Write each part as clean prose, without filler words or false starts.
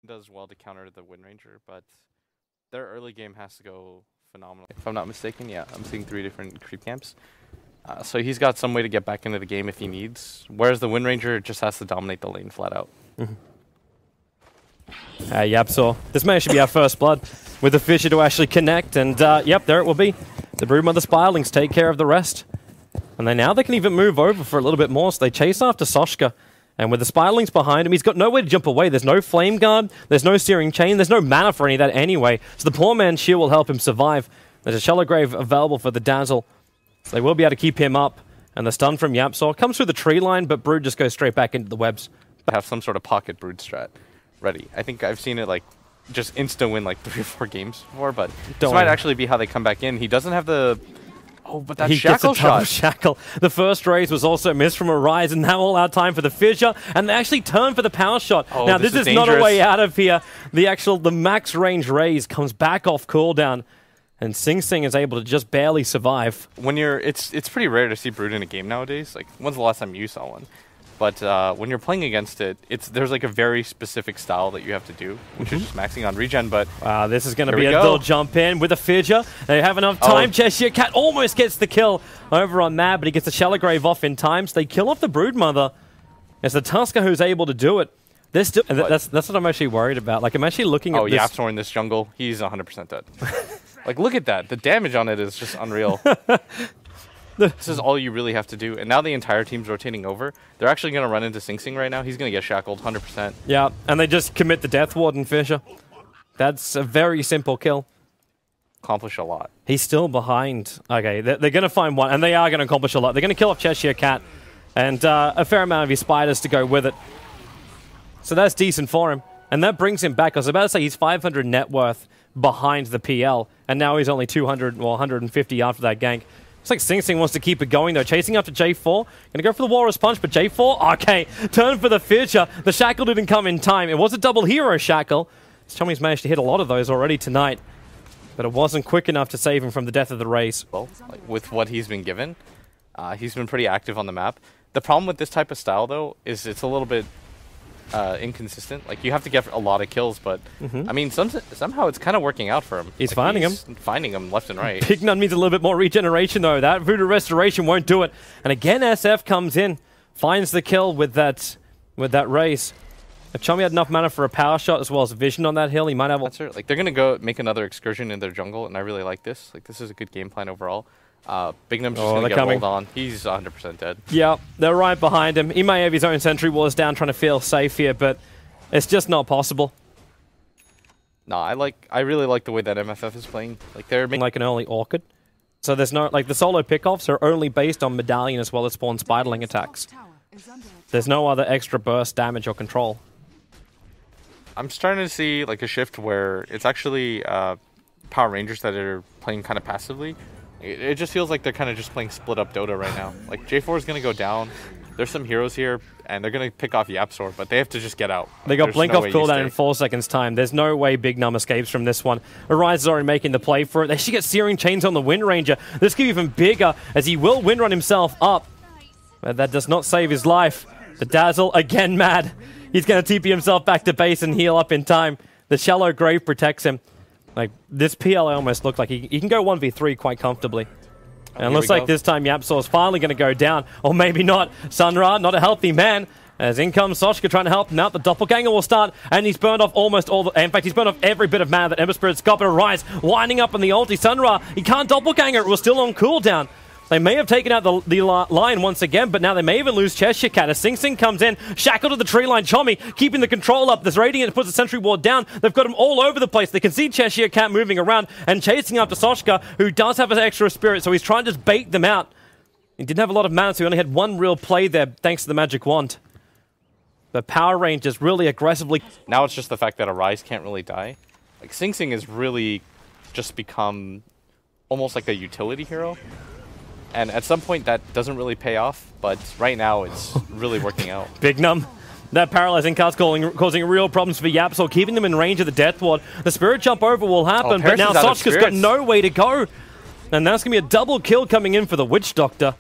does well to counter the Wind Ranger, but their early game has to go phenomenal. If I'm not mistaken, yeah, I'm seeing 3 different creep camps. So he's got some way to get back into the game if he needs, whereas the Wind Ranger just has to dominate the lane flat out. YapzOr, this may actually be our first blood with the Fissure to actually connect, and yep, there it will be. The Broodmother Spirelings take care of the rest. And now they can even move over for a little bit more, so they chase after Soshka. And with the Spirelings behind him, he's got no way to jump away. There's no Flame Guard, there's no Searing Chain, there's no mana for any of that anyway. So the poor man's shield will help him survive. There's a Shallow Grave available for the Dazzle. So they will be able to keep him up. And the stun from YapzOr comes through the tree line, but Brood just goes straight back into the webs. Have some sort of pocket Brood strat ready. I think I've seen it like just insta-win like 3 or 4 games before, but this might actually be how they come back in. He doesn't have the... Oh, but that shackle shot. Shackle. The first raise was also missed from a rise, and now all out time for the Fissure, and they actually turn for the power shot. Oh, now this is not a way out of here. The max range raise comes back off cooldown, and Sing Sing is able to just barely survive. When you're, it's pretty rare to see Brood in a game nowadays. Like, when's the last time you saw one? But when you're playing against it, there's like a very specific style that you have to do, which is just maxing on regen. But wow, this is going to be a little jump in with a Fissure. They have enough time. Cheshire Cat almost gets the kill over on Mad, but he gets the Shallow Grave off in time. So they kill off the Broodmother. It's the Tusker who's able to do it. That's what I'm actually worried about. Like, I'm actually looking at this. YapzOr in this jungle, he's 100% dead. Like, look at that. The damage on it is just unreal. This is all you really have to do. And now the entire team's rotating over. They're actually going to run into Sing Sing right now. He's going to get shackled 100%. Yeah, and they just commit the Death Warden Fissure. That's a very simple kill. Accomplish a lot. He's still behind. Okay, they're going to find one, and they are going to accomplish a lot. They're going to kill off Cheshire Cat, and a fair amount of his spiders to go with it. So that's decent for him. And that brings him back. I was about to say he's 500 net worth behind the PL, and now he's only 200 or 150 after that gank. Looks like Sing Sing wants to keep it going, though. Chasing up to J4. Gonna go for the Walrus Punch, but J4, okay. Turn for the Fissure. The Shackle didn't come in time. It was a double hero Shackle. Chommy's managed to hit a lot of those already tonight, but it wasn't quick enough to save him from the death of the race. Well, like, with what he's been given, he's been pretty active on the map. The problem with this type of style, though, is it's a little bit inconsistent. Like, you have to get a lot of kills, but I mean, somehow it's kind of working out for him. He's finding him. Finding him left and right. Big Nun needs a little bit more regeneration, though. That Voodoo Restoration won't do it. And again, SF comes in, finds the kill with that race. If Chommy had enough mana for a power shot as well as vision on that hill, he might have... That's right. Like, they're going to go make another excursion in their jungle, and I really like this. Like, this is a good game plan overall. Big Num's just going to get rolled on. He's 100% dead. Yeah, they're right behind him. He may have his own sentry walls down trying to feel safe here, but it's just not possible. No, I really like the way that MFF is playing. Like, they're making... Like an early Orchid. So there's no... Like, the solo pickoffs are only based on Medallion as well as Spawn Spiderling attacks. There's no other extra burst, damage, or control. I'm starting to see, like, a shift where it's actually Power Rangers that are playing kind of passively. It just feels like they're kind of just playing split-up Dota right now. Like, J4 is going to go down. There's some heroes here, and they're going to pick off YapzOr, but they have to just get out. They got Blink off cooldown in 4 seconds' time. There's no way Big Num escapes from this one. Arise is already making the play for it. They should get Searing Chains on the Wind Ranger. This could be even bigger, as he will Windrun himself up. But that does not save his life. The Dazzle, again mad. He's going to TP himself back to base and heal up in time. The Shallow Grave protects him. Like, this PL almost looked like he can go 1v3 quite comfortably. And looks like this time YapzOr is finally going to go down. Or maybe not. Sunra, not a healthy man. As in comes Soshka trying to help him out. The Doppelganger will start, and he's burned off almost all the... In fact, he's burned off every bit of mana that Ember Spirit's got. But Arise, winding up on the ulti. Sunra, he can't Doppelganger. It was still on cooldown. They may have taken out the line once again, but now they may even lose Cheshire Cat. As Sing Sing comes in, shackled to the tree line. Chommy keeping the control up. This Radiant puts the sentry ward down. They've got him all over the place. They can see Cheshire Cat moving around and chasing after Soshka, who does have an extra spirit, so he's trying to just bait them out. He didn't have a lot of mana, so he only had one real play there, thanks to the Magic Wand. But Power Rangers really aggressively... Now it's just the fact that Arise can't really die. Like, Sing Sing has really just become almost like a utility hero. And at some point, that doesn't really pay off, but right now, it's really working out. Big Num. That paralyzing cast causing real problems for YapzOr, keeping them in range of the Death Ward. The Spirit Jump over will happen, but now Soshka's got no way to go. And that's going to be a double kill coming in for the Witch Doctor,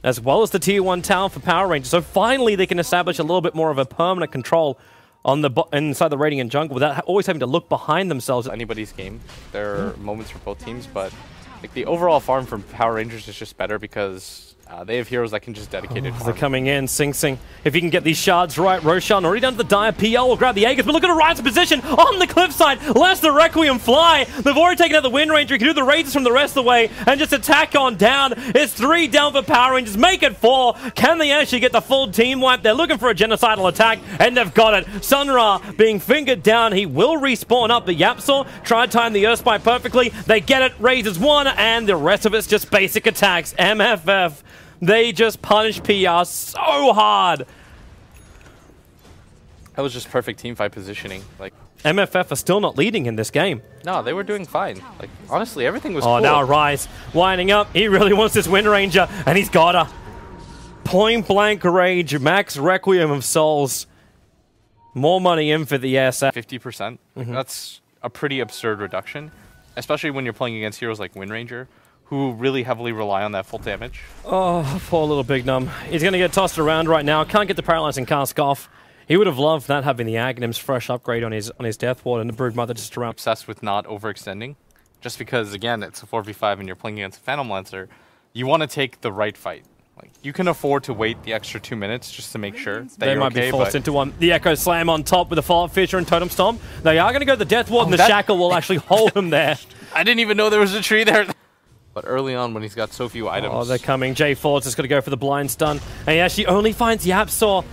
as well as the Tier 1 tower for Power Rangers. So finally, they can establish a little bit more of a permanent control on the inside the Radiant jungle without always having to look behind themselves. Anybody's game. There are moments for both teams, but like the overall farm from Power Rangers is just better because they have heroes that can just dedicate it. They're coming in, Sing Sing. If he can get these shards right, Roshan already down to the Dire. PL will grab the Aegis, but look at Orion's position on the cliffside. Lets the Requiem fly. They've already taken out the Wind Ranger. He can do the Razors from the rest of the way and just attack on down. It's 3 down for Power Rangers. Make it 4. Can they actually get the full team wipe? They're looking for a genocidal attack, and they've got it. Sun Ra being fingered down. He will respawn up. The Yapsaw tried to time the Earth Spike perfectly. They get it. Razors 1, and the rest of it's just basic attacks. MFF. They just punish PR so hard. That was just perfect teamfight positioning. Like MFF are still not leading in this game. No, they were doing fine. Like honestly, everything was cool. Oh, now Rise winding up. He really wants this Wind Ranger, and he's got her. Point blank rage, max Requiem of Souls. More money in for the SF. 50%. That's a pretty absurd reduction, especially when you're playing against heroes like Wind Ranger, who really heavily rely on that full damage. Oh, poor little Big Num. He's going to get tossed around right now. Can't get the Paralyzing Cask off. He would have loved that, having the Aghanim's fresh upgrade on his Death Ward and the Broodmother just around. Obsessed with not overextending, just because, again, it's a 4v5 and you're playing against a Phantom Lancer. You want to take the right fight. Like, you can afford to wait the extra 2 minutes just to make sure that they might be forced into one. The Echo Slam on top with the Fallout Fisher and Totem Storm. They are going to go the Death Ward, and the Shackle will actually hold him there. I didn't even know there was a tree there. But early on, when he's got so few items... Oh, they're coming. J Ford's just going to go for the blind stun. And he actually only finds Yapsaw.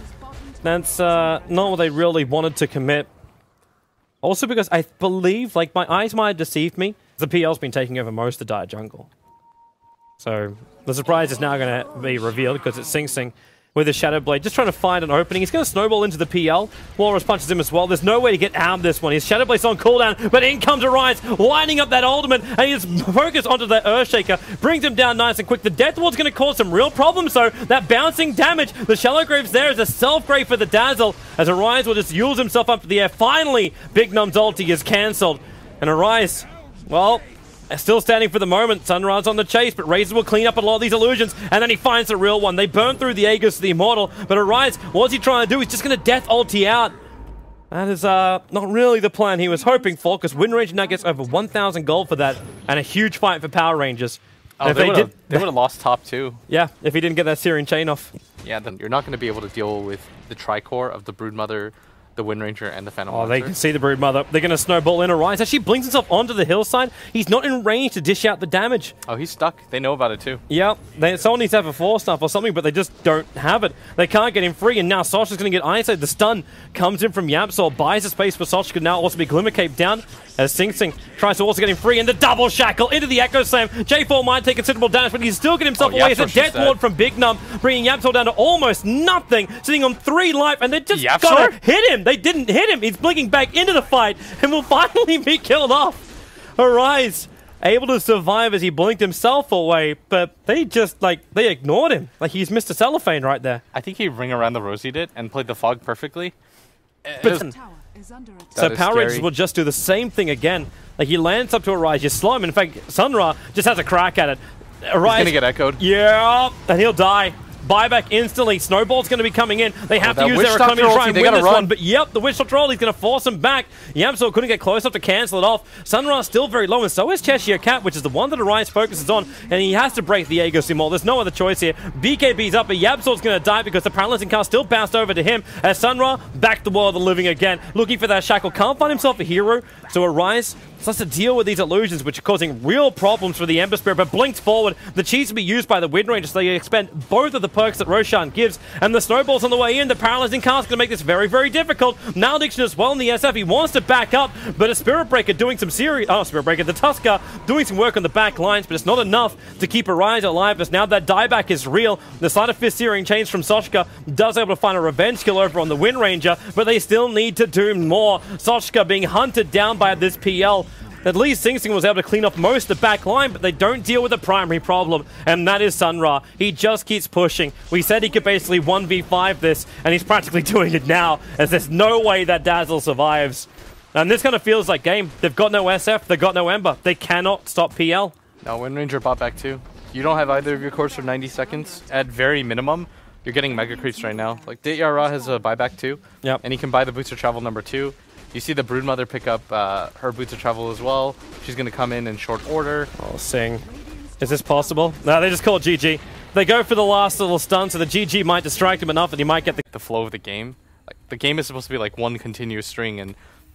That's not what they really wanted to commit. Also because I believe, like, my eyes might have deceived me. The PL's been taking over most of the Dire Jungle. So the surprise is now going to be revealed because it's Sing Sing with the Shadow Blade, just trying to find an opening. He's going to snowball into the PL. Walrus punches him as well. There's no way to get out of this one. His Shadow Blade's on cooldown, but in comes Arise, lining up that ultimate, and he's focused onto the Earthshaker, brings him down nice and quick. The Death Ward's going to cause some real problems, though. That bouncing damage, the Shallow Graves there is a self-grave for the Dazzle, as Arise will just use himself up to the air. Finally, Big Num's ulti is cancelled, and Arise, well, still standing for the moment. Sunrise on the chase, but Razor will clean up a lot of these illusions, and then he finds the real one. They burn through the Aegis to the Immortal, but Arise, what's he trying to do? He's just going to death ulti out. That is not really the plan he was hoping for, because Wind Ranger now gets over 1,000 gold for that, and a huge fight for Power Rangers. Oh, they would have lost top 2. Yeah, if he didn't get that Syrian chain off. Yeah, then you're not going to be able to deal with the Tricore of the Broodmother, the Wind Ranger, and the Phantom Lancer. They can see the Broodmother. They're going to snowball in. Arise actually blinks himself onto the hillside. He's not in range to dish out the damage. Oh, he's stuck. They know about it too. Yeah, someone needs to have a 4-stuff or something, but they just don't have it. They can't get him free, and now Sasha's going to get isolated. The stun comes in from Yapsaw, buys a space for Sasha. Could now also be Glimmer Cape down, as Sing Sing tries to also get him free, and the double shackle into the Echo Slam. J4 might take considerable damage, but he's still getting himself away. It's a Death Ward from Big Num, bringing Yapsaw down to almost nothing, sitting on 3 life, and they just gotta hit him. They didn't hit him. He's blinking back into the fight, and will finally be killed off. Arise, able to survive as he blinked himself away, but they just, they ignored him. Like, he's Mr. Cellophane right there. I think he ring around the rosied it and played the fog perfectly. But so Power Rangers will just do the same thing again. Like, he lands up to Arise, you slow him. In fact, Sun Ra just has a crack at it. Arise, he's gonna get echoed. Yeah, and he'll die. Buyback instantly. Snowball's going to be coming in. They have to use their economy to try and win this one. But yep, the Witch Doctor roll, he's going to force him back. Yamso couldn't get close enough to cancel it off. Sunra's still very low, and so is Cheshire Cat, which is the one that Arise focuses on. And he has to break the Aegis Immortal. There's no other choice here. BKB's up, but Yabsor's going to die because the Paralyzing Cast still bounced over to him. As Sunra, back to the world of the living again. Looking for that shackle. Can't find himself a hero. So Arise starts to deal with these illusions, which are causing real problems for the Ember Spirit, but blinks forward. The cheese will be used by the Wind Ranger, so they expend both of the perks that Roshan gives, and the snowball's on the way in. The Paralyzing Cast is going to make this very, very difficult. Malediction as well in the SF. He wants to back up, but a Spirit Breaker doing some serious... Oh, Spirit Breaker. The Tusker doing some work on the back lines, but it's not enough to keep Arise alive, as now that dieback is real. The Sleight of Fist Searing Chains from Sochka does able to find a revenge kill over on the Wind Ranger, but they still need to do more. Sochka being hunted down by this PL. At least Sing Sing was able to clean up most of the back line, but they don't deal with the primary problem, and that is Sun Ra. He just keeps pushing. We said he could basically 1v5 this, and he's practically doing it now, as there's no way that Dazzle survives. And this kind of feels like game. They've got no SF, they've got no Ember. They cannot stop PL. No, Wind Ranger bought back too. You don't have either of your cores for 90 seconds. At very minimum, You're getting mega creeps right now. Like Yara has a buyback too. Yep. And he can buy the Boots of Travel number 2. You see the Broodmother pick up her Boots of Travel as well. She's going to come in short order. Oh, Sing. Is this possible? No, they just call GG. They go for the last little stun, so the GG might distract him enough that he might get the flow of the game. Like the game is supposed to be like one continuous string, and